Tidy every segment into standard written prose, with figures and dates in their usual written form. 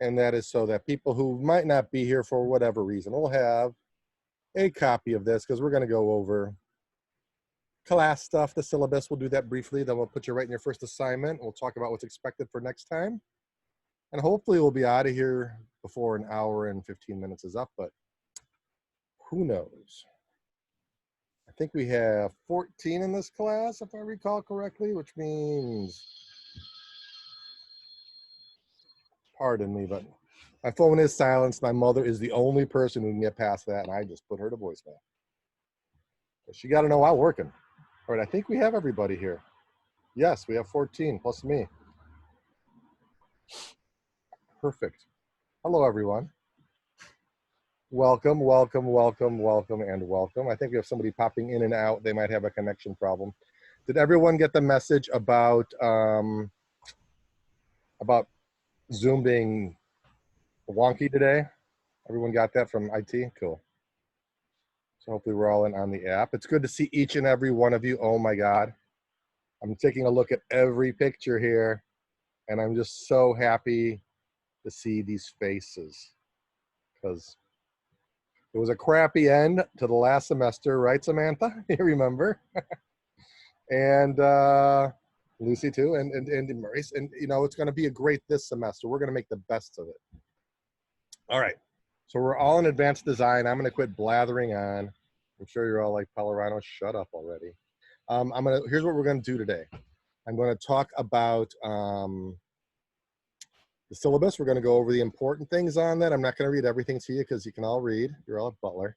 and that is so that people who might not be here for whatever reason will have a copy of this, because we're going to go over class stuff, the syllabus. We'll do that briefly, then we'll put you right in your first assignment. We'll talk about what's expected for next time, and hopefully we'll be out of here before an hour and 15 minutes is up, but who knows. I think we have 14 in this class, if I recall correctly, which means, pardon me, but my phone is silenced. My mother is the only person who can get past that, and I just put her to voicemail. But she got to know I'm working. All right, I think we have everybody here. Yes, we have 14 plus me. Perfect. Hello, everyone. Welcome, welcome, welcome, welcome, and welcome. I think we have somebody popping in and out. They might have a connection problem. Did everyone get the message about Zoom being wonky today? Everyone got that from IT? Cool. So hopefully we're all in on the app. It's good to see each and every one of you. Oh my God. I'm taking a look at every picture here, and I'm just so happy to see these faces, because it was a crappy end to the last semester, right, Samantha? You remember? And Lucy too, and Maurice. And you know, it's going to be a great this semester. We're going to make the best of it. All right. So we're all in advanced design. I'm going to quit blathering on. I'm sure you're all like, Pellerano, shut up already. Here's what we're going to do today. I'm going to talk about the syllabus. We're going to go over the important things on that. I'm not going to read everything to you because you can all read. You're all at Butler.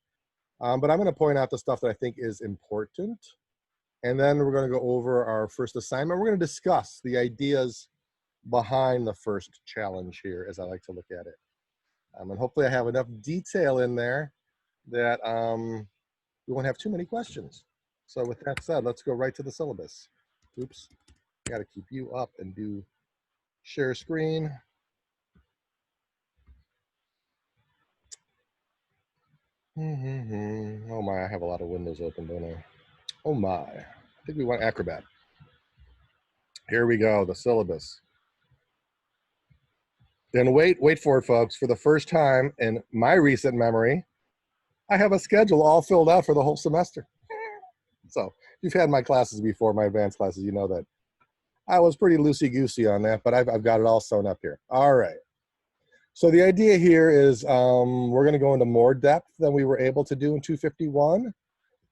But I'm going to point out the stuff that I think is important. And then we're going to go over our first assignment. We're going to discuss the ideas behind the first challenge here, as I like to look at it. And hopefully I have enough detail in there that we won't have too many questions. So with that said, let's go right to the syllabus. Oops, got to keep you up and do share screen. Oh my, I have a lot of windows open, don't I? Oh my, I think we want Acrobat. Here we go, the syllabus. Then wait for it, folks. For the first time in my recent memory, I have a schedule all filled out for the whole semester. So if you've had my classes before, my advanced classes, you know that I was pretty loosey-goosey on that, but I've got it all sewn up here. All right. So the idea here is we're going to go into more depth than we were able to do in 251.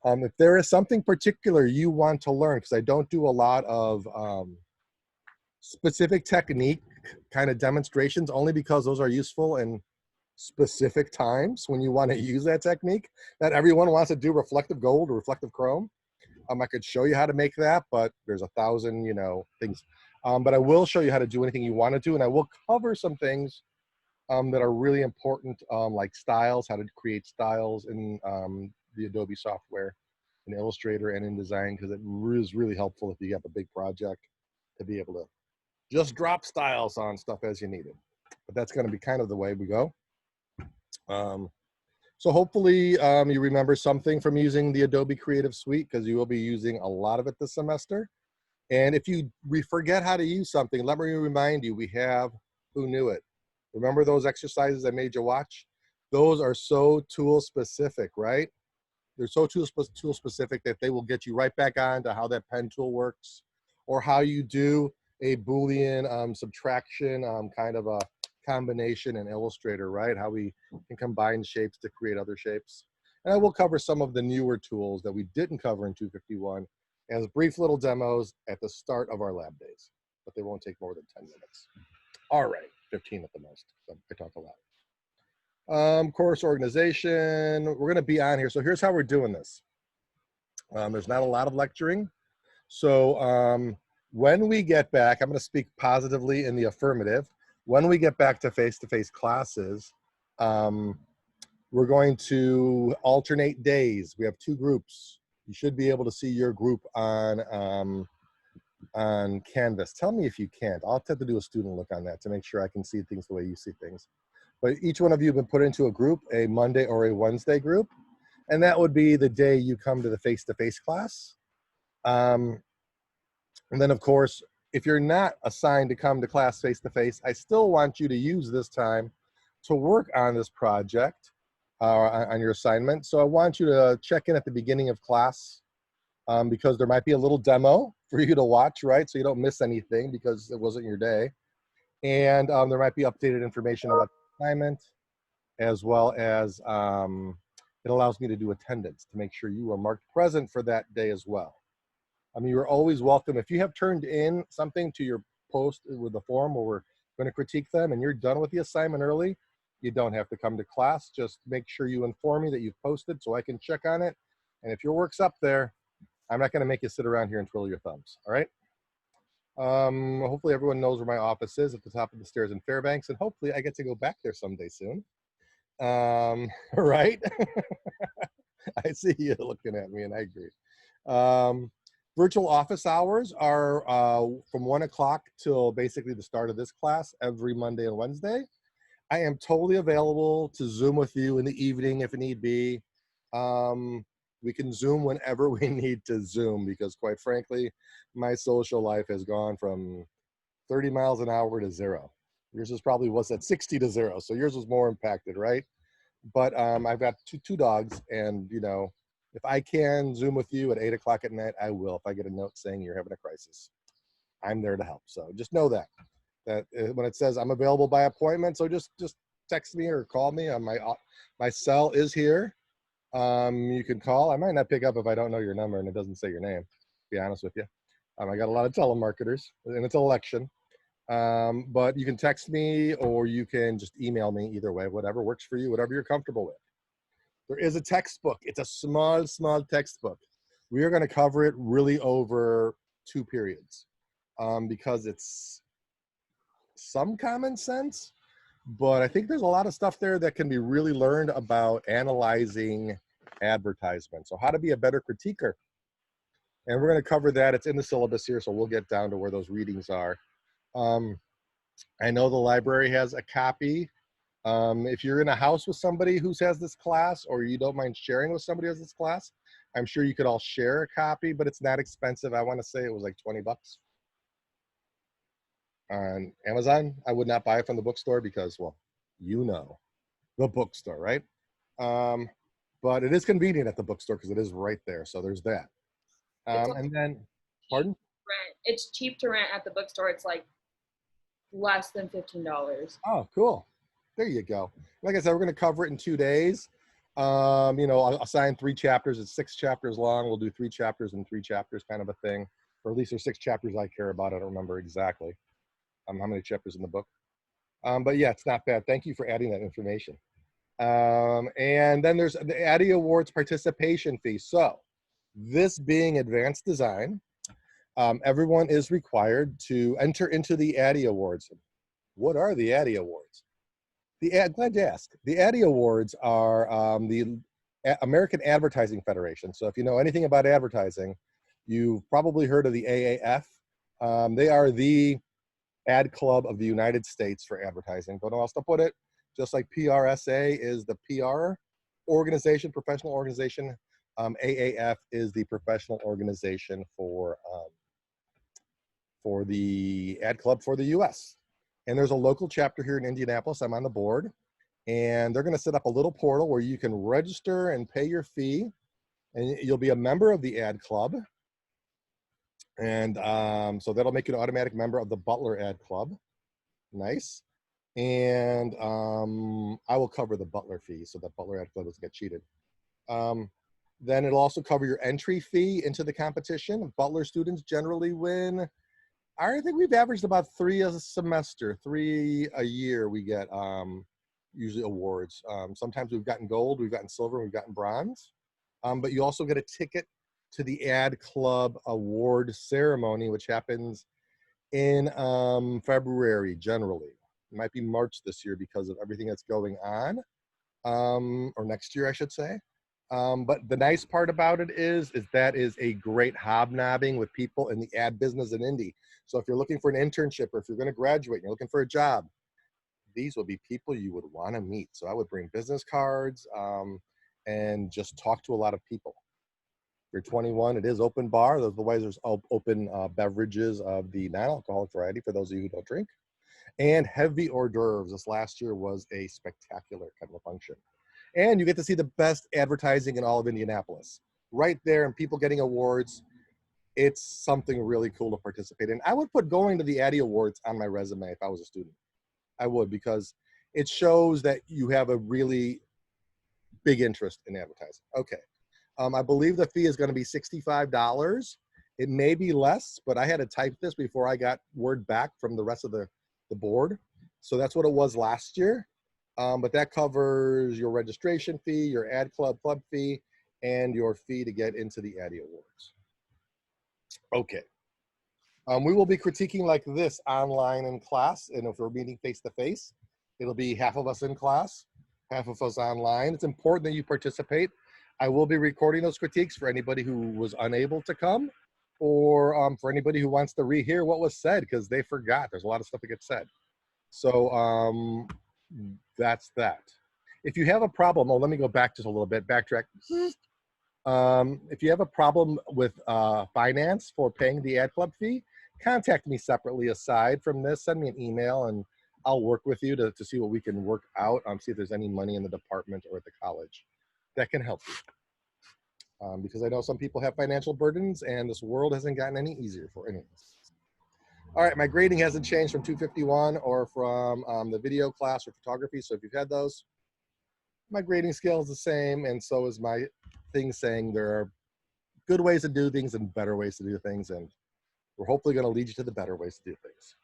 If there is something particular you want to learn, because I don't do a lot of specific technique kind of demonstrations, only because those are useful in specific times when you want to use that technique. Not everyone wants to do reflective gold or reflective chrome. I could show you how to make that, but there's 1,000, you know, things. But I will show you how to do anything you want to do, and I will cover some things that are really important, like styles, how to create styles in the Adobe software, in Illustrator and InDesign, because it is really helpful if you have a big project to be able to just drop styles on stuff as you need it. But that's going to be kind of the way we go. So hopefully you remember something from using the Adobe Creative Suite, because you will be using a lot of it this semester. And if you forget how to use something, let me remind you, we have Who Knew It. Remember those exercises I made you watch? Those are so tool specific, right? They're so tool specific that they will get you right back on to how that pen tool works, or how you do a Boolean subtraction kind of a combination in Illustrator, right? How we can combine shapes to create other shapes. And I will cover some of the newer tools that we didn't cover in 251 as brief little demos at the start of our lab days, but they won't take more than 10 minutes. All right, 15 at the most. So I talked a lot. Course organization, we're going to be on here. So here's how we're doing this. There's not a lot of lecturing. So when we get back, I'm going to speak positively in the affirmative. When we get back to face-to-face classes, we're going to alternate days. We have 2 groups. You should be able to see your group on Canvas. Tell me if you can't. I'll have to do a student look on that to make sure I can see things the way you see things. But each one of you have been put into a group, a Monday or a Wednesday group, and that would be the day you come to the face-to-face class. And then, of course, if you're not assigned to come to class face-to-face, I still want you to use this time to work on this project on your assignment. So I want you to check in at the beginning of class because there might be a little demo for you to watch, right? So you don't miss anything because it wasn't your day. And there might be updated information about the assignment, as well as it allows me to do attendance to make sure you are marked present for that day as well. You're always welcome. If you have turned in something to your post with the form where we're going to critique them and you're done with the assignment early, you don't have to come to class. Just make sure you inform me that you've posted so I can check on it. And if your work's up there, I'm not going to make you sit around here and twiddle your thumbs. All right. Hopefully everyone knows where my office is, at the top of the stairs in Fairbanks, and hopefully I get to go back there someday soon. Right? I see you looking at me, and I agree. Virtual office hours are from 1 o'clock till basically the start of this class every Monday and Wednesday. I am totally available to Zoom with you in the evening if need be. We can Zoom whenever we need to Zoom because, quite frankly, my social life has gone from 30 miles an hour to 0. Yours is probably was at 60 to 0, so yours was more impacted, right? But I've got two dogs, and you know, if I can Zoom with you at 8 o'clock at night, I will. If I get a note saying you're having a crisis, I'm there to help. So just know that when it says I'm available by appointment, so just text me or call me. On my cell is here. You can call. I might not pick up if I don't know your number and it doesn't say your name, to be honest with you. I got a lot of telemarketers, and it's an election. But you can text me or you can just email me, either way, whatever works for you, whatever you're comfortable with. There is a textbook. It's a small textbook. We are going to cover it really over 2 periods because it's some common sense, but I think there's a lot of stuff there that can be really learned about analyzing advertisements. So how to be a better critiquer. And we're going to cover that. It's in the syllabus here, so we'll get down to where those readings are. I know the library has a copy. If you're in a house with somebody who has this class, or you don't mind sharing with somebody who has this class, I'm sure you could all share a copy, but it's not expensive. I want to say it was like 20 bucks on Amazon. I would not buy it from the bookstore because, well, you know, the bookstore, right? But it is convenient at the bookstore because it is right there. So there's that. And then, pardon? Rent. It's cheap to rent at the bookstore. It's like less than $15. Oh, cool. There you go. Like I said, we're going to cover it in 2 days. You know, I'll assign 3 chapters. It's 6 chapters long. We'll do 3 chapters and 3 chapters kind of a thing. Or at least there's 6 chapters I care about. I don't remember exactly how many chapters in the book. But yeah, it's not bad. Thank you for adding that information. And then there's the Addy Awards participation fee. So this being advanced design, everyone is required to enter into the Addy Awards. What are the Addy Awards? Glad to ask. The Addy Awards are the American Advertising Federation. So if you know anything about advertising, you've probably heard of the AAF. They are the ad club of the United States for advertising. Don't know how else to put it. Just like PRSA is the PR organization, professional organization, AAF is the professional organization for the ad club for the US. And there's a local chapter here in Indianapolis. I'm on the board. And they're going to set up a little portal where you can register and pay your fee. And you'll be a member of the ad club. And so that'll make you an automatic member of the Butler Ad Club. Nice. And I will cover the Butler fee so that Butler Ad Club doesn't get cheated. Then it'll also cover your entry fee into the competition. Butler students generally win. I think we've averaged about 3 a semester, 3 a year we get usually awards. Sometimes we've gotten gold, we've gotten silver, we've gotten bronze. But you also get a ticket to the Ad Club award ceremony, which happens in February generally. It might be March this year because of everything that's going on, or next year, I should say. But the nice part about it is that is a great hobnobbing with people in the ad business in Indy. So if you're looking for an internship or if you're going to graduate and you're looking for a job, these will be people you would want to meet. So I would bring business cards and just talk to a lot of people. you're 21, it is open bar. Otherwise, there's open beverages of the non-alcoholic variety for those of you who don't drink. And heavy hors d'oeuvres. This last year was a spectacular kind of a function. And you get to see the best advertising in all of Indianapolis. Right there, and people getting awards. It's something really cool to participate in. I would put going to the Addy Awards on my resume if I was a student. I would, because it shows that you have a really big interest in advertising. Okay. I believe the fee is going to be $65. It may be less, but I had to type this before I got word back from the rest of the board. So that's what it was last year. But that covers your registration fee, your ad club fee, and your fee to get into the Addy Awards. Okay. We will be critiquing like this online in class. And if we're meeting face-to-face, it'll be half of us in class, half of us online. It's important that you participate. I will be recording those critiques for anybody who was unable to come, or for anybody who wants to rehear what was said, because they forgot. There's a lot of stuff that gets said. So that's that. If you have a problem, let me go back just a little bit, backtrack. If you have a problem with finance for paying the ad club fee, contact me separately aside from this. Send me an email and I'll work with you to see what we can work out, see if there's any money in the department or at the college that can help you. Because I know some people have financial burdens and this world hasn't gotten any easier for any of us. All right, my grading hasn't changed from 251 or from the video class or photography. So if you've had those, my grading scale is the same, and so is my thing saying there are good ways to do things and better ways to do things, and we're hopefully going to lead you to the better ways to do things.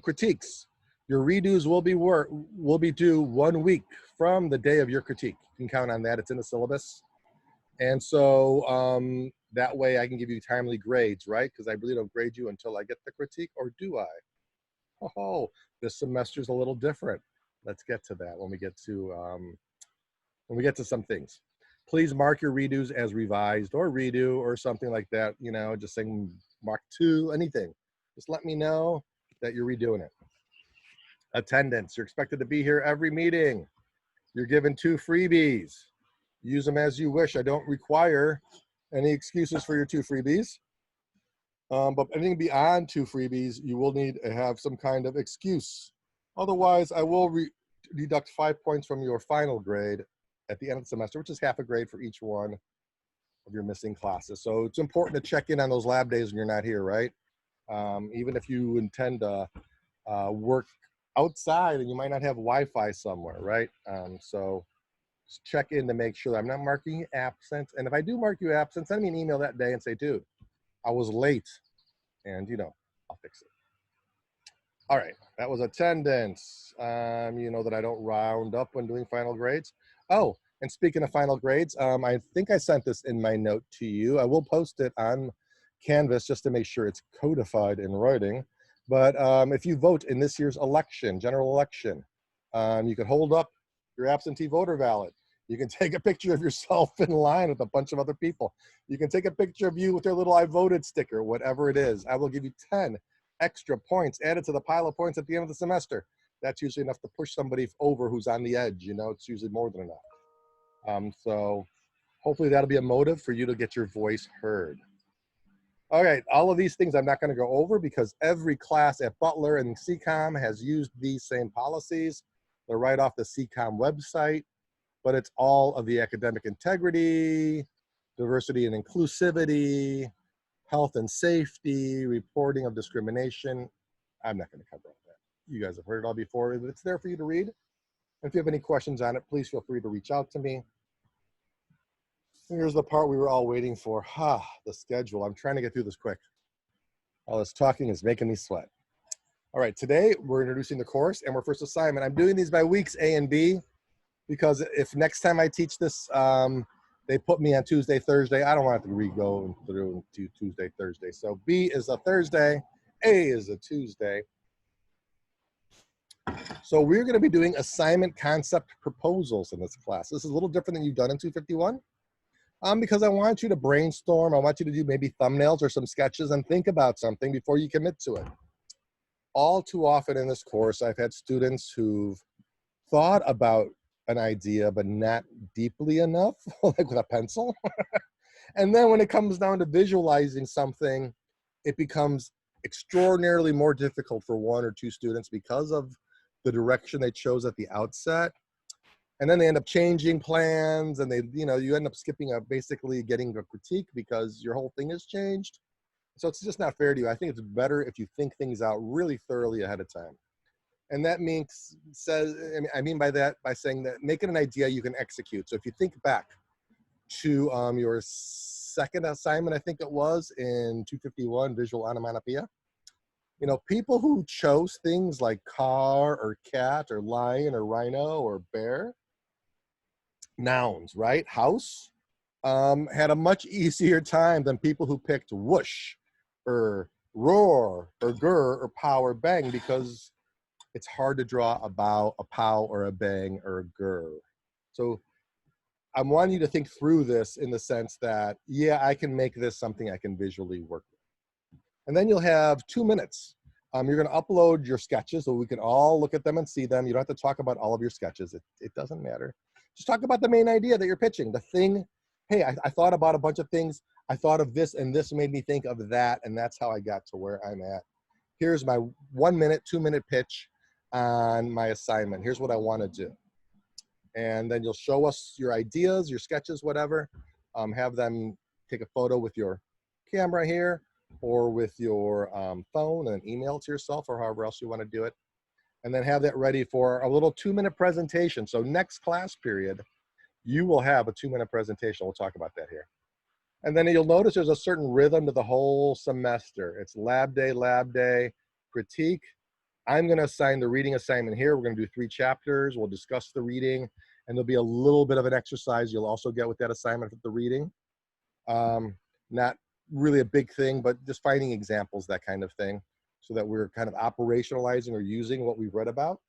Critiques. Your redos will be due 1 week from the day of your critique. You can count on that. It's in the syllabus. And so that way I can give you timely grades, right? Because I really don't grade you until I get the critique, or do I? Oh, this semester's a little different. Let's get to that when we get to some things. Please mark your redos as revised or redo or something like that. You know, just saying mark 2, anything. Just let me know that you're redoing it. Attendance. You're expected to be here every meeting. You're given 2 freebies. Use them as you wish. I don't require any excuses for your 2 freebies. But anything beyond 2 freebies, you will need to have some kind of excuse. Otherwise, I will deduct 5 points from your final grade at the end of the semester, which is half a grade for each one of your missing classes. So it's important to check in on those lab days when you're not here, right? Even if you intend to work outside and you might not have Wi-Fi somewhere, right? So just check in to make sure that I'm not marking you absent. And if I do mark you absent, send me an email that day and say, dude, I was late, and I'll fix it. All right, that was attendance. You know that I don't round up when doing final grades. Oh, and speaking of final grades, I think I sent this in my note to you. I will post it on Canvas just to make sure it's codified in writing. But if you vote in this year's election, general election, you can hold up your absentee voter ballot. You can take a picture of yourself in line with a bunch of other people. You can take a picture of you with your little I voted sticker, whatever it is. I will give you 10 extra points added to the pile of points at the end of the semester. That's usually enough to push somebody over who's on the edge. It's usually more than enough. So hopefully that'll be a motive for you to get your voice heard. All right, all of these things I'm not going to go over because every class at Butler and CCOM has used these same policies. They're right off the CCOM website, but it's all of the academic integrity, diversity and inclusivity, health and safety, reporting of discrimination. I'm not going to cover all that. You guys have heard it all before. It's there for you to read. And if you have any questions on it, please feel free to reach out to me. Here's the part we were all waiting for. The schedule. I'm trying to get through this quick. All this talking is making me sweat. All right, today we're introducing the course and our first assignment. I'm doing these by weeks A and B because if next time I teach this, they put me on Tuesday, Thursday, I don't want to re-go through to Tuesday, Thursday. So B is a Thursday, A is a Tuesday. So we're going to be doing assignment concept proposals in this class. This is a little different than you've done in 251 because I want you to brainstorm. I want you to do maybe thumbnails or some sketches and think about something before you commit to it. All too often in this course, I've had students who've thought about an idea, but not deeply enough, like with a pencil. And then when it comes down to visualizing something, it becomes extraordinarily more difficult for one or two students because of the direction they chose at the outset. And then they end up changing plans, and you end up skipping basically getting a critique because your whole thing has changed. So it's just not fair to you. I think it's better if you think things out really thoroughly ahead of time. And that I mean by that, by saying that, make it an idea you can execute. So if you think back to your second assignment, I think it was in 251, visual onomatopoeia, people who chose things like car or cat or lion or rhino or bear, nouns, right? House, had a much easier time than people who picked whoosh or roar or gur or pow or bang, because it's hard to draw a bow, a pow, or a bang, or a gur. So I'm wanting you to think through this in the sense that, yeah, I can make this something I can visually work with. And then you'll have 2 minutes. You're going to upload your sketches so we can all look at them and see them. You don't have to talk about all of your sketches. It doesn't matter. Just talk about the main idea that you're pitching. The thing, hey, I thought about a bunch of things. I thought of this, and this made me think of that, and that's how I got to where I'm at. Here's my 1 minute, 2 minute pitch on my assignment. Here's what I want to do. And then you'll show us your ideas, your sketches, whatever. Have them take a photo with your camera here or with your phone, and email it to yourself or however else you want to do it. And then have that ready for a little 2 minute presentation. So next class period, you will have a 2 minute presentation. We'll talk about that here. And then you'll notice there's a certain rhythm to the whole semester. It's lab day, critique. I'm going to assign the reading assignment here. We're going to do 3 chapters. We'll discuss the reading, and there'll be a little bit of an exercise you'll also get with that assignment with the reading. Not really a big thing, but just finding examples, that kind of thing, so that we're kind of operationalizing or using what we've read about.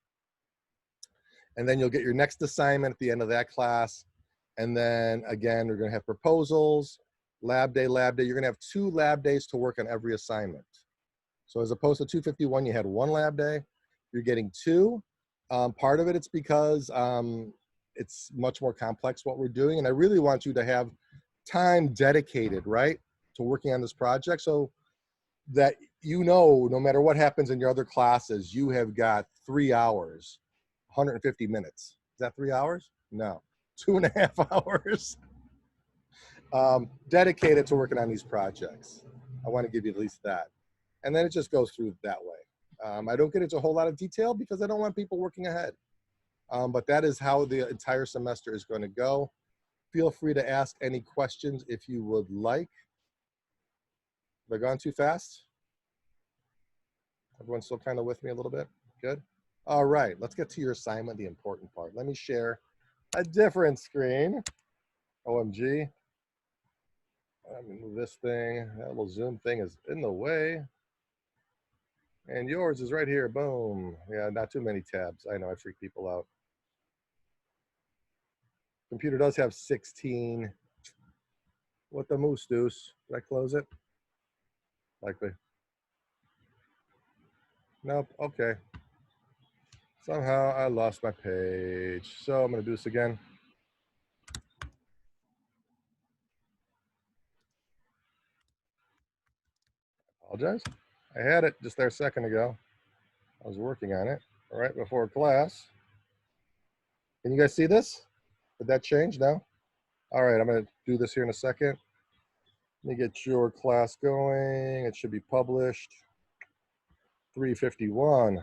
And then you'll get your next assignment at the end of that class. And then again, we're going to have proposals, lab day. You're going to have 2 lab days to work on every assignment. So as opposed to 251, you had 1 lab day. You're getting 2. Part of it's because it's much more complex what we're doing. And I really want you to have time dedicated, right, to working on this project, so that no matter what happens in your other classes, you have got 3 hours, 150 minutes. Is that 3 hours? No, 2.5 hours dedicated to working on these projects. I want to give you at least that. And then it just goes through that way. I don't get into a whole lot of detail because I don't want people working ahead. But that is how the entire semester is going to go. Feel free to ask any questions if you would like. Have I gone too fast? Everyone's still kind of with me a little bit? Good. All right, let's get to your assignment, the important part. Let me share a different screen. OMG. Let me move this thing. That little Zoom thing is in the way. And yours is right here. Boom. Yeah, not too many tabs. I know I freak people out. Computer does have 16. What the moose deuce? Did I close it? Likely. Nope. Okay. Somehow I lost my page. So I'm going to do this again. Apologize. I had it just there a second ago. I was working on it right before class. Can you guys see this? Did that change now? All right, I'm going to do this here in a second. Let me get your class going. It should be published. 351.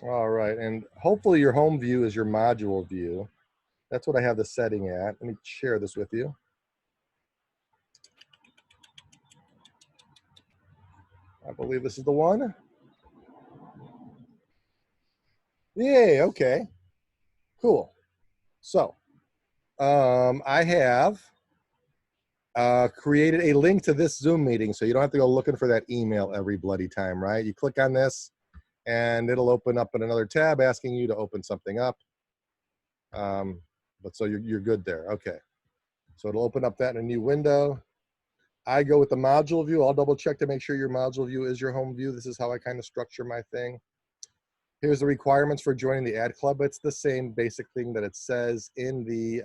All right, and hopefully your home view is your module view. That's what I have the setting at. Let me share this with you. I believe this is the one. Yay, okay. Cool. So I have created a link to this Zoom meeting, so you don't have to go looking for that email every bloody time, right? You click on this, and it'll open up in another tab asking you to open something up. But so you're good there. Okay. So it'll open up that in a new window. I go with the module view. I'll double check to make sure your module view is your home view. This is how I kind of structure my thing. Here's the requirements for joining the ad club. It's the same basic thing that it says in the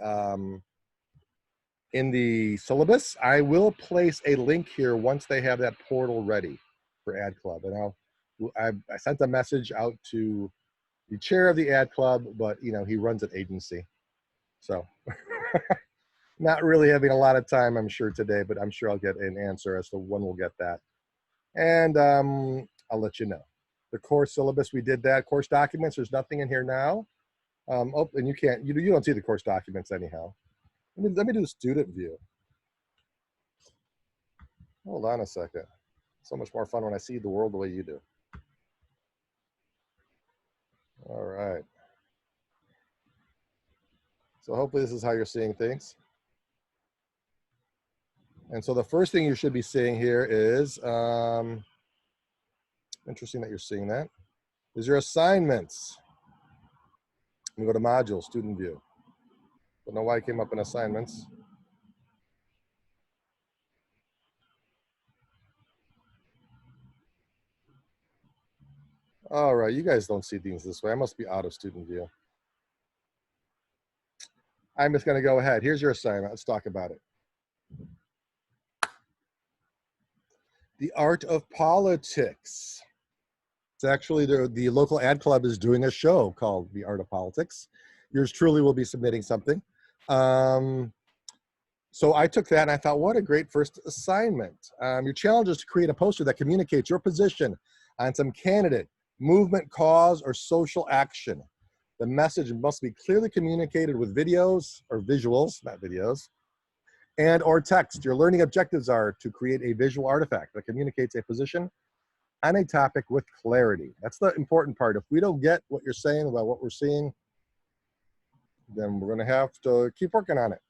syllabus. I will place a link here once they have that portal ready for ad club. And I sent a message out to the chair of the ad club, but you know, he runs an agency. So not really having a lot of time, I'm sure, today, but I'm sure I'll get an answer as to when we'll get that. And I'll let you know. The course syllabus, we did that. Course documents, there's nothing in here now. Oh, and you don't see the course documents anyhow. Let me do the student view. Hold on a second. So much more fun when I see the world the way you do. All right. So hopefully this is how you're seeing things. And so the first thing you should be seeing here is, interesting that you're seeing that, is your assignments. Let me go to module, student view. Don't know why it came up in assignments. All right, you guys don't see things this way. I must be out of student view. I'm just gonna go ahead. Here's your assignment, let's talk about it. The art of politics. It's actually the local ad club is doing a show called The Art of Politics. Yours truly will be submitting something. So I took that and I thought, what a great first assignment. Your challenge is to create a poster that communicates your position on some candidate, movement, cause, or social action. The message must be clearly communicated with videos or visuals, not videos, and or text. Your learning objectives are to create a visual artifact that communicates a position on a topic with clarity. That's the important part. If we don't get what you're saying about what we're seeing, then we're going to have to keep working on it.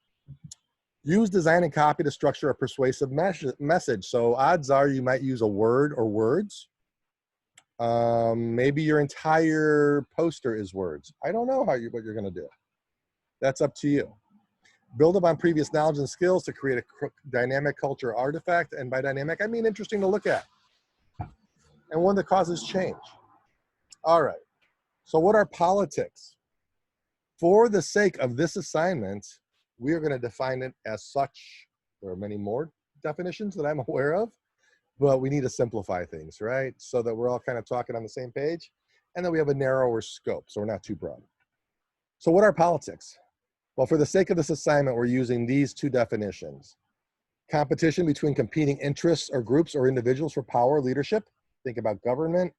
Use design and copy to structure a persuasive message. So odds are you might use a word or words. Maybe your entire poster is words. I don't know what you're going to do. That's up to you. Build upon previous knowledge and skills to create a dynamic culture artifact. And by dynamic, I mean interesting to look at. And one that causes change. All right. So what are politics? For the sake of this assignment, we are going to define it as such. There are many more definitions that I'm aware of, but we need to simplify things, right? So that we're all kind of talking on the same page, and then we have a narrower scope, so we're not too broad. So what are politics? Well, for the sake of this assignment, we're using these two definitions. Competition between competing interests or groups or individuals for power, leadership. Think about government,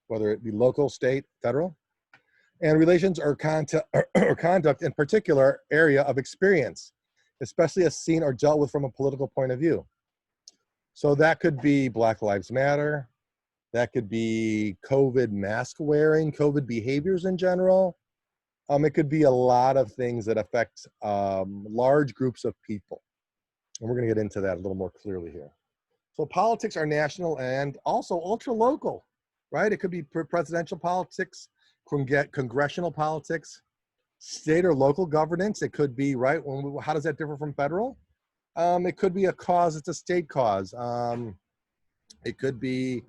whether it be local, state, federal. And relations or conduct in particular area of experience, especially as seen or dealt with from a political point of view. So that could be Black Lives Matter. That could be COVID mask wearing, COVID behaviors in general. It could be a lot of things that affect large groups of people. And we're going to get into that a little more clearly here. So politics are national and also ultra local, right? It could be presidential politics, congressional politics, state or local governance. It could be, right? How does that differ from federal? It could be a cause, it's a state cause. It could be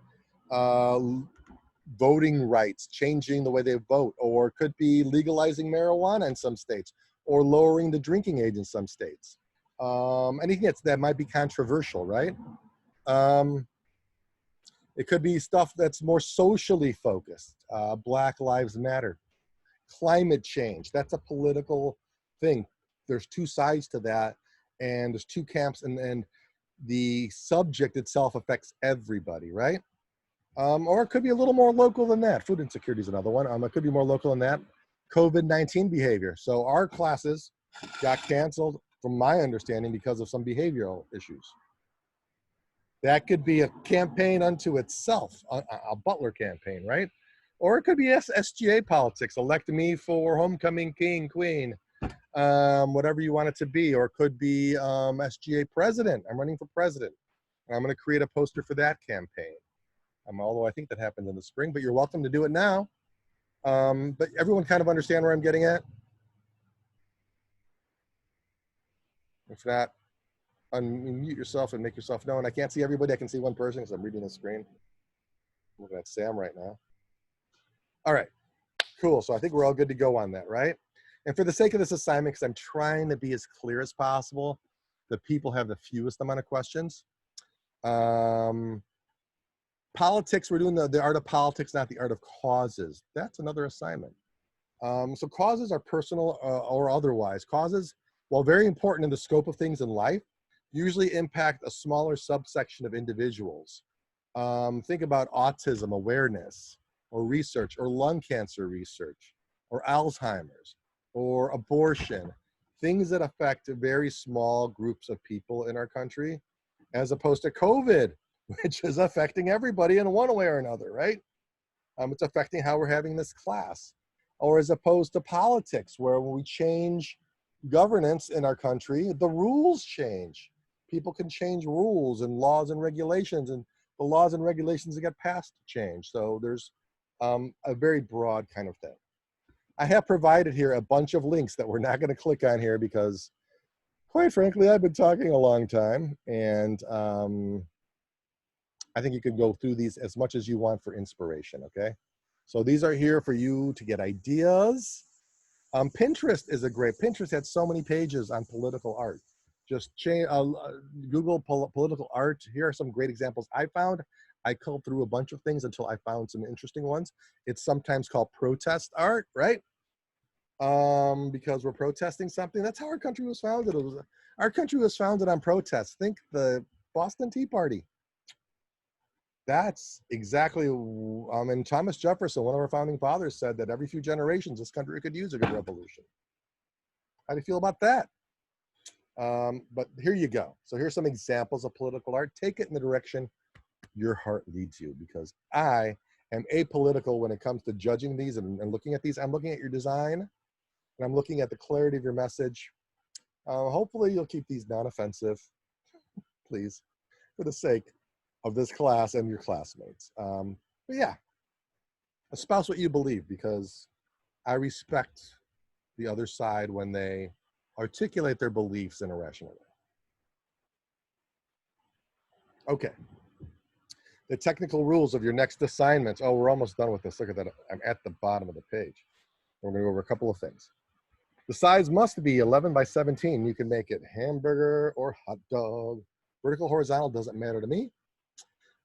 voting rights, changing the way they vote, or it could be legalizing marijuana in some states, or lowering the drinking age in some states. Anything that might be controversial, right? It could be stuff that's more socially focused. Black Lives Matter. Climate change, that's a political thing. There's two sides to that, and there's two camps, and the subject itself affects everybody, right? Or it could be a little more local than that. Food insecurity is another one. It could be more local than that. COVID-19 behavior. So our classes got canceled, from my understanding, because of some behavioral issues. That could be a campaign unto itself, a Butler campaign, right? Or it could be SGA politics, elect me for homecoming king, queen, whatever you want it to be. Or it could be SGA president. I'm running for president. I'm going to create a poster for that campaign. Although I think that happens in the spring, but you're welcome to do it now. But everyone kind of understand where I'm getting at? If not, unmute yourself and make yourself known. I can't see everybody. I can see one person because I'm reading the screen. I'm looking at Sam right now. All right, cool. So I think we're all good to go on that, right? And for the sake of this assignment, because I'm trying to be as clear as possible, the people have the fewest amount of questions. Politics, we're doing the art of politics, not the art of causes. That's another assignment. So causes are personal or otherwise. Causes, while very important in the scope of things in life, usually impact a smaller subsection of individuals. Think about autism awareness, or research, or lung cancer research, or Alzheimer's, or abortion, things that affect very small groups of people in our country, as opposed to COVID, which is affecting everybody in one way or another, right? It's affecting how we're having this class. Or as opposed to politics, where when we change governance in our country, the rules change. People can change rules and laws and regulations, and the laws and regulations that get passed change. So there's a very broad kind of thing. I have provided here a bunch of links that we're not going to click on here because, quite frankly, I've been talking a long time, and I think you can go through these as much as you want for inspiration, okay? So these are here for you to get ideas. Pinterest is a great, Pinterest had so many pages on political art. Just Google political art. Here are some great examples I found. I culled through a bunch of things until I found some interesting ones. It's sometimes called protest art, right? Because we're protesting something. That's how our country was founded. Our country was founded on protests. Think the Boston Tea Party. That's exactly, and Thomas Jefferson, one of our founding fathers, said that every few generations, this country could use a good revolution. How do you feel about that? But here you go. So here's some examples of political art. Take it in the direction your heart leads you, because I am apolitical when it comes to judging these and looking at these. I'm looking at your design, and I'm looking at the clarity of your message. Hopefully you'll keep these non-offensive, please, for the sake of this class and your classmates. But yeah, espouse what you believe, because I respect the other side when they articulate their beliefs in a rational way. Okay. The technical rules of your next assignments. Oh, we're almost done with this. Look at that. I'm at the bottom of the page. We're going to go over a couple of things. The size must be 11 by 17. You can make it hamburger or hot dog. Vertical, horizontal, doesn't matter to me.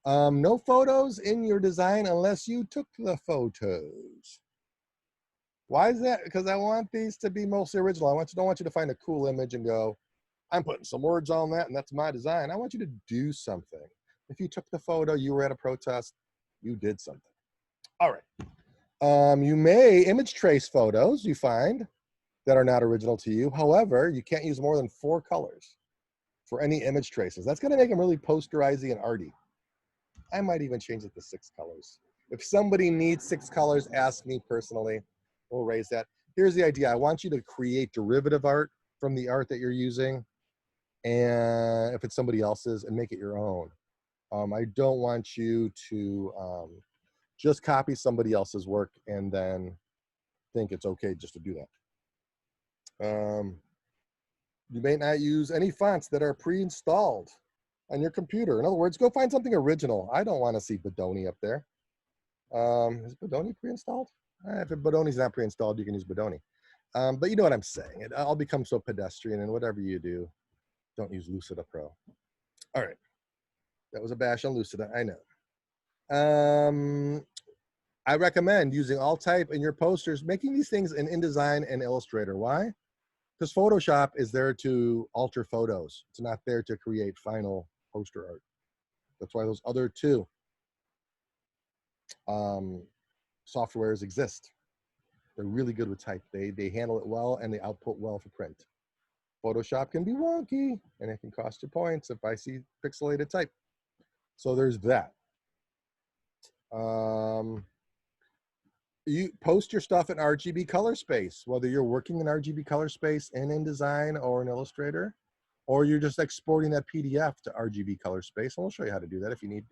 No photos in your design unless you took the photos. Why is that? Because I want these to be mostly original. Don't want you to find a cool image and go, I'm putting some words on that and that's my design. I want you to do something. If you took the photo, you were at a protest, you did something. All right. You may image trace photos you find that are not original to you. However, you can't use more than 4 colors for any image traces. That's going to make them really posterizing and arty. I might even change it to 6 colors. If somebody needs 6 colors, ask me personally. We'll raise that. Here's the idea. I want you to create derivative art from the art that you're using, and if it's somebody else's, and make it your own. I don't want you to just copy somebody else's work and then think it's okay just to do that. You may not use any fonts that are pre-installed on your computer. In other words, go find something original. I don't want to see Bodoni up there. Is Bodoni pre-installed? If Bodoni's not pre-installed, you can use Bodoni. But you know what I'm saying. It all becomes so pedestrian, and whatever you do, don't use Lucida Pro. All right. That was a bash on Lucida, I know. I recommend using Alt-Type in your posters, making these things in InDesign and Illustrator. Why? Because Photoshop is there to alter photos. It's not there to create final poster art. That's why those other 2 softwares exist. They're really good with type. They handle it well and they output well for print. Photoshop can be wonky and it can cost you points if I see pixelated type. So there's that. You post your stuff in RGB color space, whether you're working in RGB color space in InDesign or in Illustrator, or you're just exporting that PDF to RGB color space. And we'll show you how to do that if you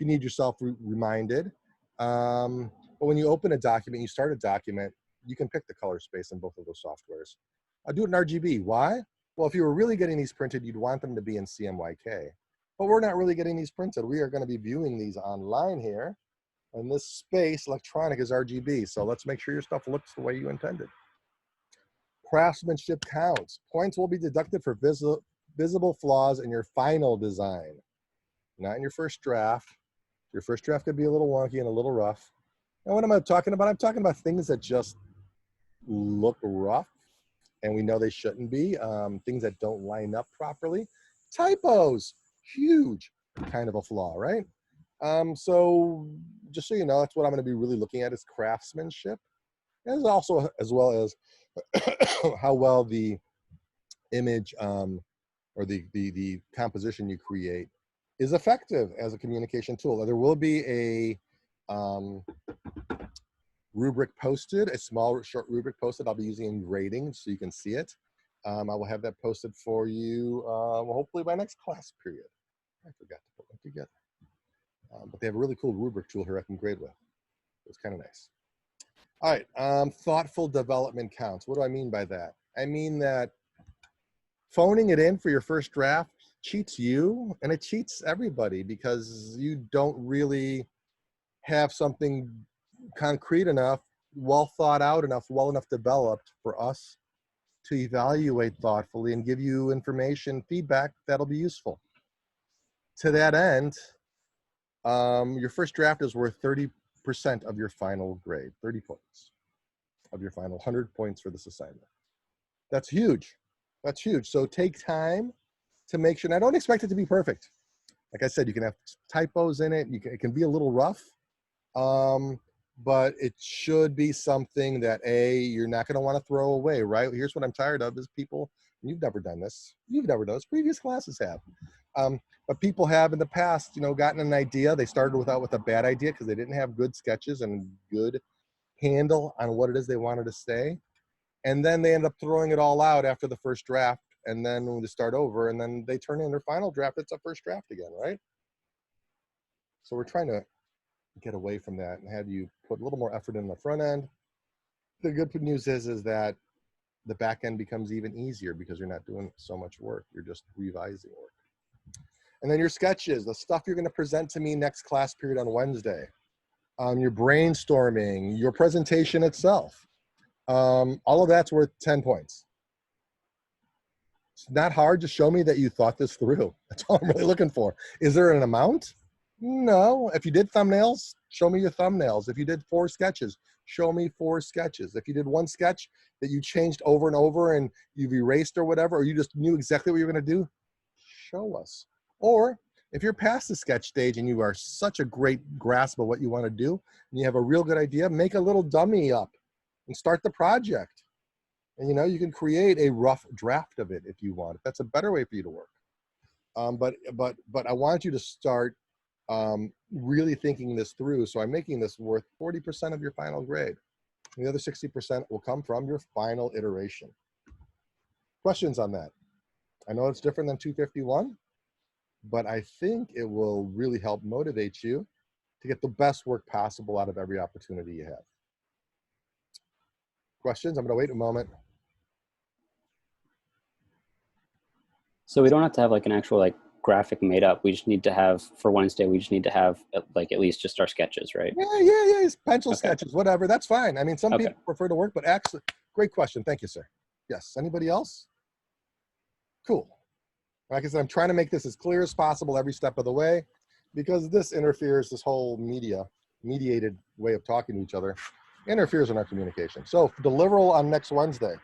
need yourself reminded. But when you open a document, you start a document, you can pick the color space in both of those softwares. I'll do it in RGB. Why? Well, if you were really getting these printed, you'd want them to be in CMYK. But we're not really getting these printed. We are going to be viewing these online here. And this space, electronic, is RGB. So let's make sure your stuff looks the way you intended. Craftsmanship counts. Points will be deducted for visible flaws in your final design, not in your first draft. Your first draft could be a little wonky and a little rough. And what am I talking about? I'm talking about things that just look rough and we know they shouldn't be. Things that don't line up properly. Typos, huge kind of a flaw, right? So just so you know, that's what I'm going to be really looking at is craftsmanship, as also as well as how well the image or the composition you create is effective as a communication tool. There will be a rubric posted, a small short rubric posted. I'll be using in grading so you can see it. I will have that posted for you hopefully by next class period. I forgot to put them together. But they have a really cool rubric tool here I can grade with. It's kind of nice. All right, thoughtful development counts. What do I mean by that? I mean that phoning it in for your first draft cheats you and it cheats everybody because you don't really have something concrete enough, well thought out enough, well enough developed for us to evaluate thoughtfully and give you information, feedback that'll be useful. To that end, your first draft is worth 30% of your final grade, 30 points of your final 100 points for this assignment. That's huge. That's huge. So take time to make sure, and I don't expect it to be perfect. Like I said, you can have typos in it. It can be a little rough, but it should be something that you're not going to want to throw away, right? Here's what I'm tired of is people, you've never done this. You've never done this. Previous classes have. But people have in the past, gotten an idea. They started with a bad idea because they didn't have good sketches and good handle on what it is they wanted to say. And then they end up throwing it all out after the first draft. And then when they start over and then they turn in their final draft, it's a first draft again, right? So we're trying to get away from that and have you put a little more effort in the front end. The good news is that the back end becomes even easier because you're not doing so much work. You're just revising work. And then your sketches, the stuff you're going to present to me next class period on Wednesday. Your brainstorming, your presentation itself. All of that's worth 10 points. It's not hard. Just show me that you thought this through. That's all I'm really looking for. Is there an amount? No. If you did thumbnails, show me your thumbnails. If you did 4 sketches, show me 4 sketches. If you did one sketch that you changed over and over and you've erased or whatever, or you just knew exactly what you're going to do, show us. Or if you're past the sketch stage and you are such a great grasp of what you want to do and you have a real good idea, make a little dummy up and start the project. And you can create a rough draft of it if you want. If that's a better way for you to work. But I want you to start really thinking this through. So I'm making this worth 40% of your final grade. And the other 60% will come from your final iteration. Questions on that? I know it's different than 251, but I think it will really help motivate you to get the best work possible out of every opportunity you have. Questions? I'm going to wait a moment. So we don't have to have like an actual graphic made up. We just need to have, for Wednesday, we just need to have at least just our sketches, right? Yeah. Pencil sketches, whatever. That's fine. I mean, some people prefer to work, but actually, great question. Thank you, sir. Yes. Anybody else? Cool. Like I said, I'm trying to make this as clear as possible every step of the way because this whole mediated way of talking to each other interferes in our communication. So deliverable on next Wednesday.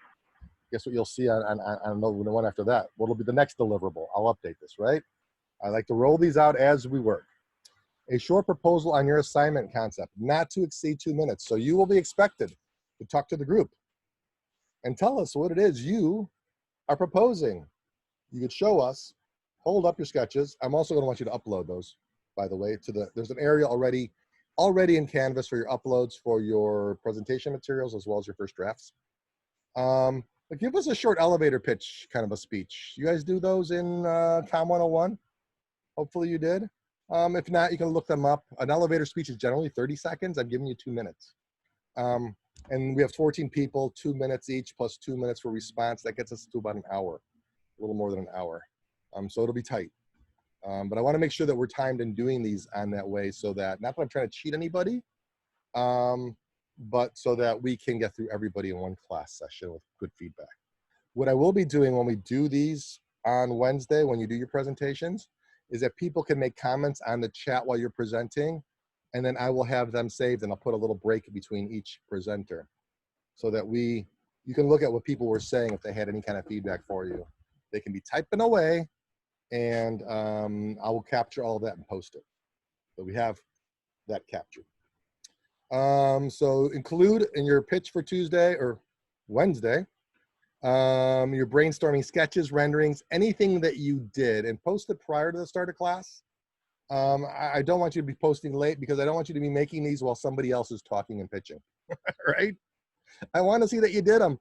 Guess what you'll see on the one after that? What'll be the next deliverable? I'll update this, right? I like to roll these out as we work. A short proposal on your assignment concept, not to exceed 2 minutes. So you will be expected to talk to the group and tell us what it is you are proposing. You could show us, hold up your sketches. I'm also going to want you to upload those, by the way, there's an area already in Canvas for your uploads for your presentation materials as well as your first drafts. But give us a short elevator pitch kind of a speech. You guys do those in Com 101? Hopefully you did. If not, you can look them up. An elevator speech is generally 30 seconds. I'm giving you 2 minutes. And we have 14 people, 2 minutes each plus 2 minutes for response. That gets us to about an hour, a little more than an hour. So it'll be tight. But I want to make sure that we're timed in doing these on that way, so that, not that I'm trying to cheat anybody, but so that we can get through everybody in one class session with good feedback. What I will be doing when we do these on Wednesday, when you do your presentations, is that people can make comments on the chat while you're presenting, and then I will have them saved, and I'll put a little break between each presenter, so that you can look at what people were saying if they had any kind of feedback for you. They can be typing away, and I will capture all of that and post it. So we have that captured. So include in your pitch for Tuesday or Wednesday, your brainstorming sketches, renderings, anything that you did, and post it prior to the start of class. I don't want you to be posting late, because I don't want you to be making these while somebody else is talking and pitching, right? I want to see that you did them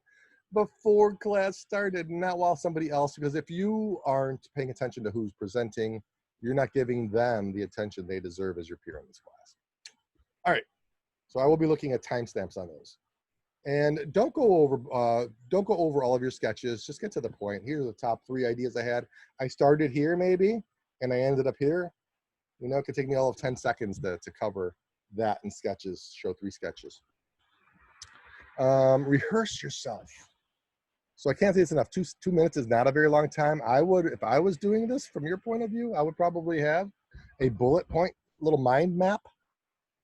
before class started, not while somebody else, because if you aren't paying attention to who's presenting, you're not giving them the attention they deserve as your peer in this class. All right, so I will be looking at timestamps on those. And don't go over all of your sketches. Just get to the point. Here are the top 3 ideas I had. I started here maybe, and I ended up here. You know, it could take me all of 10 seconds to cover that in sketches, show 3 sketches. Rehearse yourself. So I can't say it's enough. 2 minutes is not a very long time. I would, if I was doing this from your point of view, I would probably have a bullet point, little mind map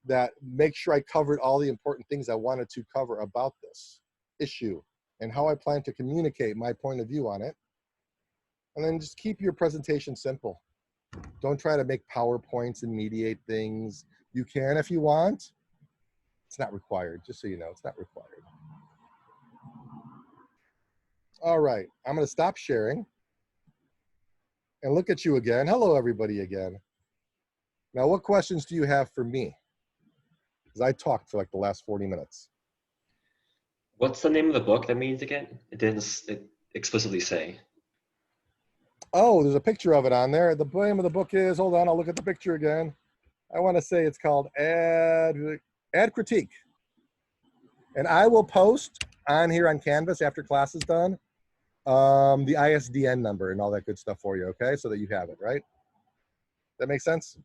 that makes sure I covered all the important things I wanted to cover about this issue and how I plan to communicate my point of view on it. And then just keep your presentation simple. Don't try to make PowerPoints and mediate things. You can if you want. It's not required, just so you know, it's not required. All right, I'm gonna stop sharing and look at you again. Hello, everybody again. Now, what questions do you have for me? Because I talked for like the last 40 minutes. What's the name of the book that means again? It didn't explicitly say. Oh, there's a picture of it on there. The name of the book is, hold on, I'll look at the picture again. I want to say it's called Ad Critique. And I will post on here on Canvas after class is done, the ISDN number and all that good stuff for you, okay? So that you have it, right? That makes sense?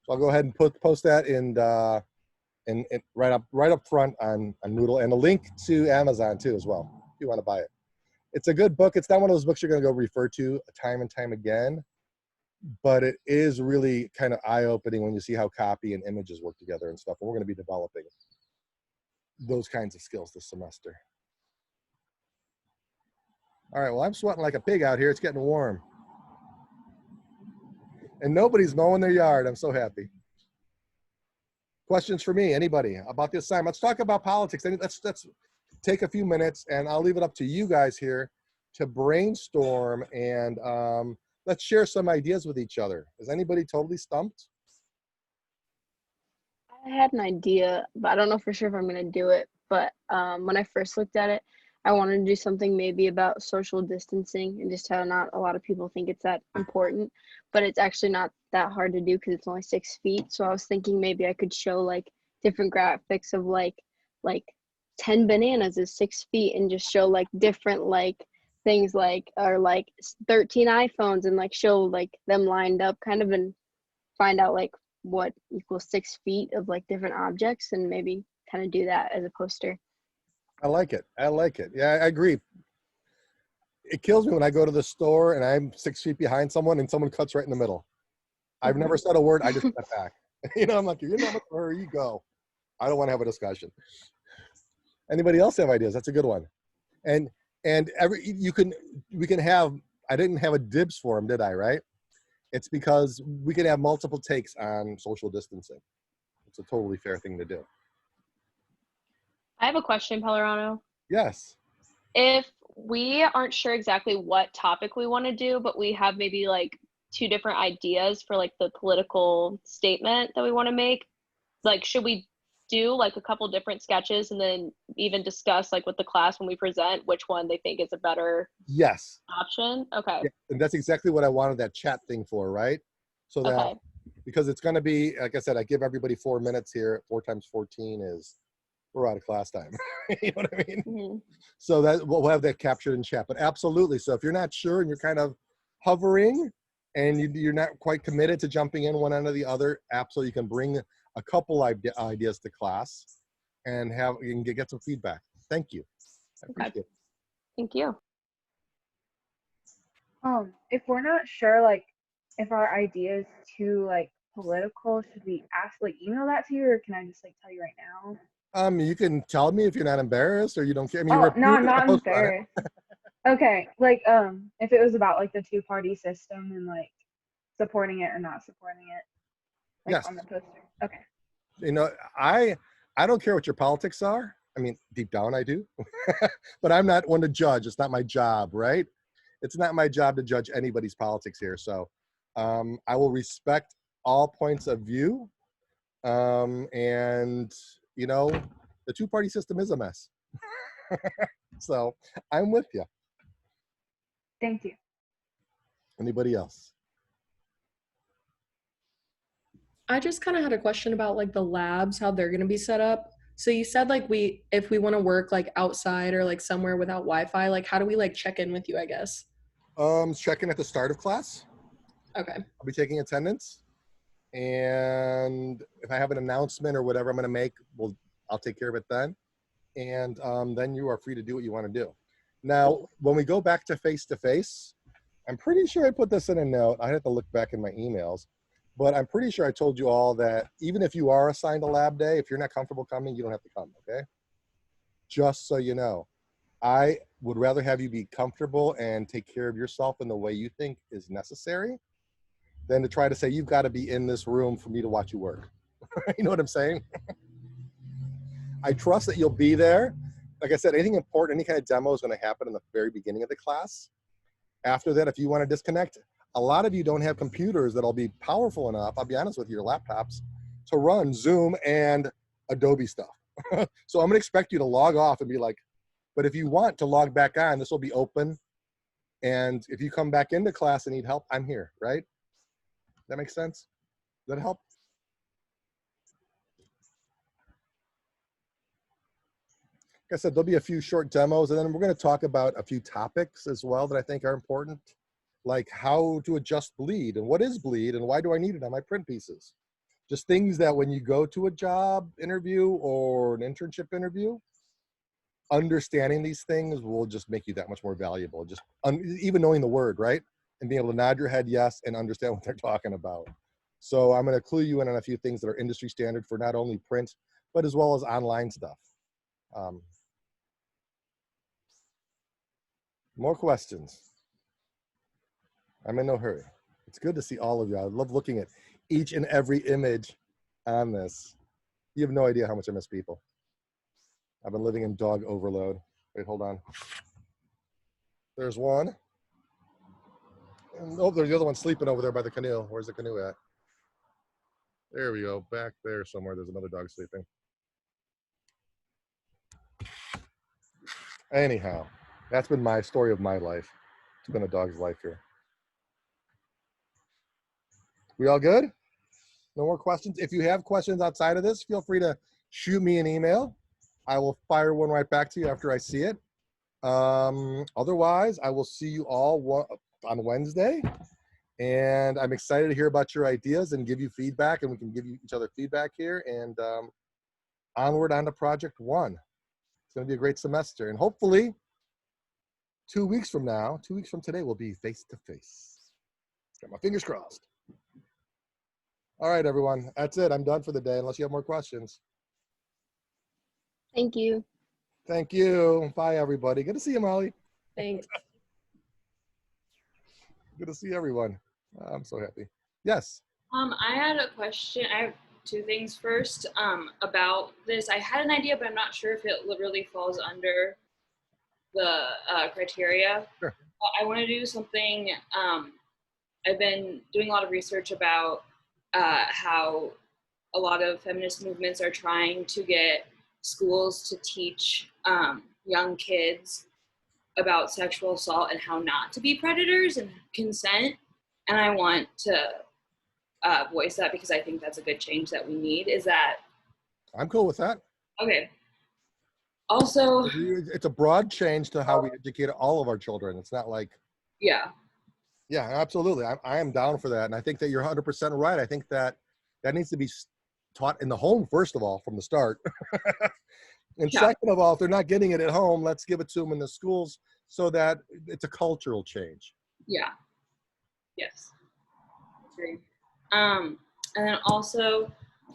So I'll go ahead and post that in right up front on Moodle, and a link to Amazon too as well, if you want to buy it. It's a good book. It's not one of those books you're going to go refer to time and time again, but it is really kind of eye-opening when you see how copy and images work together and stuff. And we're going to be developing those kinds of skills this semester. All right, well, I'm sweating like a pig out here. It's getting warm. And nobody's mowing their yard. I'm so happy. Questions for me, anybody, about the assignment? Let's talk about politics. Let's take a few minutes, and I'll leave it up to you guys here to brainstorm, and let's share some ideas with each other. Is anybody totally stumped? I had an idea, but I don't know for sure if I'm going to do it. But when I first looked at it, I wanted to do something maybe about social distancing, and just how not a lot of people think it's that important, but it's actually not that hard to do because it's only 6 feet. So I was thinking maybe I could show like different graphics of like 10 bananas is 6 feet, and just show like different like things like, or like 13 iPhones, and like show like them lined up kind of, and find out like what equals 6 feet of like different objects, and maybe kind of do that as a poster. I like it. I like it. Yeah, I agree. It kills me when I go to the store and I'm 6 feet behind someone and someone cuts right in the middle. I've never said a word. I just step back. You know, I'm like, you're not where you go. I don't want to have a discussion. Anybody else have ideas? That's a good one. And we can have, I didn't have a dibs for them, did I, right? It's because we can have multiple takes on social distancing. It's a totally fair thing to do. I have a question, Pellerano. Yes. If we aren't sure exactly what topic we want to do, but we have maybe like 2 different ideas for like the political statement that we want to make, like should we do like a couple different sketches and then even discuss like with the class when we present which one they think is a better Yes option? Okay. Yeah, and that's exactly what I wanted that chat thing for, right? So that, okay. Because it's going to be, like I said, I give everybody 4 minutes here. 4 times 14 is, we're out of class time. You know what I mean? Mm-hmm. So that we'll have that captured in chat. But absolutely. So if you're not sure and you're kind of hovering, and you're not quite committed to jumping in one end or the other, absolutely you can bring a couple ideas to class and you can get some feedback. Thank you. I appreciate it. Thank you. If we're not sure, like, if our idea is too like political, should we email that to you, or can I just like tell you right now? You can tell me if you're not embarrassed or you don't care. I mean, Oh, no, you're I'm gonna not post on it. embarrassed. Okay, like, if it was about like the two-party system and like supporting it or not supporting it, like Yes. on the poster. Okay. You know, I don't care what your politics are. I mean, deep down I do, but I'm not one to judge. It's not my job, right? It's not my job to judge anybody's politics here. So I will respect all points of view. And, you know, the two-party system is a mess. So I'm with you. Thank you. Anybody else? I just kind of had a question about like the labs, how they're going to be set up. So you said like if we want to work like outside or like somewhere without Wi-Fi, like how do we like check in with you, I guess? Check-in at the start of class. Okay. I'll be taking attendance. And if I have an announcement or whatever I'm going to make, I'll take care of it then. And then you are free to do what you want to do. Now, when we go back to face-to-face, I'm pretty sure I put this in a note. I have to look back in my emails. But I'm pretty sure I told you all that even if you are assigned a lab day, if you're not comfortable coming, you don't have to come, okay? Just so you know. I would rather have you be comfortable and take care of yourself in the way you think is necessary than to try to say, you've got to be in this room for me to watch you work. You know what I'm saying? I trust that you'll be there. Like I said, anything important, any kind of demo is going to happen in the very beginning of the class. After that, if you want to disconnect, a lot of you don't have computers that'll be powerful enough, I'll be honest with you, your laptops, to run Zoom and Adobe stuff. So I'm going to expect you to log off and be like, but if you want to log back on, this will be open. And if you come back into class and need help, I'm here, right? That makes sense? Does that help? Like I said, there'll be a few short demos, and then we're going to talk about a few topics as well that I think are important, like how to adjust bleed, and what is bleed, and why do I need it on my print pieces? Just things that when you go to a job interview or an internship interview, understanding these things will just make you that much more valuable. Just even knowing the word, right? And being able to nod your head yes and understand what they're talking about. So I'm going to clue you in on a few things that are industry standard for not only print, but as well as online stuff. More questions? I'm in no hurry. It's good to see all of you. I love looking at each and every image on this. You have no idea how much I miss people. I've been living in dog overload. Wait, hold on. There's one. And, oh, there's the other one sleeping over there by the canoe. Where's the canoe at? There we go. Back there somewhere. There's another dog sleeping. Anyhow, that's been my story of my life. It's been a dog's life here. We all good? No more questions? If you have questions outside of this, feel free to shoot me an email. I will fire one right back to you after I see it. Otherwise, I will see you all on Wednesday. And I'm excited to hear about your ideas and give you feedback, and we can give each other feedback here. And onward on to Project One. It's going to be a great semester. And hopefully, 2 weeks from now, 2 weeks from today, we'll be face-to-face. Got my fingers crossed. All right, everyone. That's it. I'm done for the day, unless you have more questions. Thank you. Thank you. Bye, everybody. Good to see you, Molly. Thanks. Good to see everyone. I'm so happy. Yes. I had a question. I have two things. First, about this. I had an idea, but I'm not sure if it really falls under the criteria. Sure. I want to do something. I've been doing a lot of research about how a lot of feminist movements are trying to get schools to teach young kids about sexual assault and how not to be predators and consent. And I want to voice that because I think that's a good change that we need. Is that? I'm cool with that. Okay. Also, It's a broad change to how we educate all of our children. It's not like, yeah. Yeah, absolutely. I am down for that. And I think that you're 100% right. I think that that needs to be taught in the home, first of all, from the start. And Yeah. second of all, if they're not getting it at home, let's give it to them in the schools so that it's a cultural change. Yeah. Yes. Agree. And then also,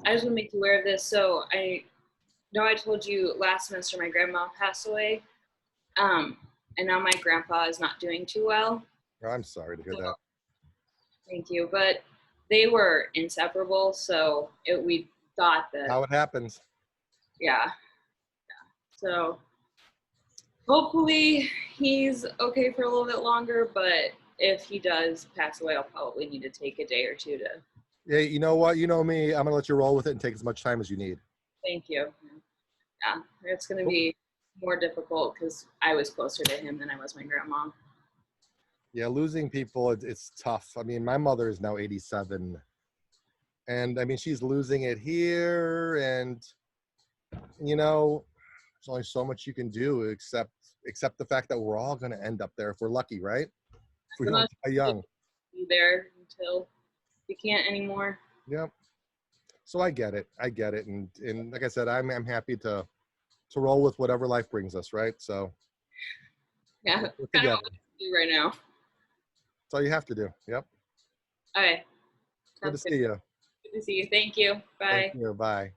I just want to make you aware of this. So I know I told you last semester my grandma passed away. And now my grandpa is not doing too well. I'm sorry to hear that. Thank you. But they were inseparable. So we thought that, How it happens. yeah. So hopefully he's okay for a little bit longer. But if he does pass away, I'll probably need to take a day or two to. Yeah, you know what? You know me. I'm going to let you roll with it and take as much time as you need. Thank you. Yeah, it's going to be more difficult because I was closer to him than I was my grandma. Yeah, losing people, it's tough. I mean, my mother is now 87. And I mean, she's losing it here. And, you know, there's only so much you can do except the fact that we're all going to end up there if we're lucky, right? If we don't die young. Be there until we can't anymore. Yep. So I get it. And like I said, I'm happy to roll with whatever life brings us, right? So Yeah, we're kind of together. what to do right now. That's all you have to do. Yep. All right. Good to Sounds see you. Good to see you. Thank you. Bye. Thank you. Bye.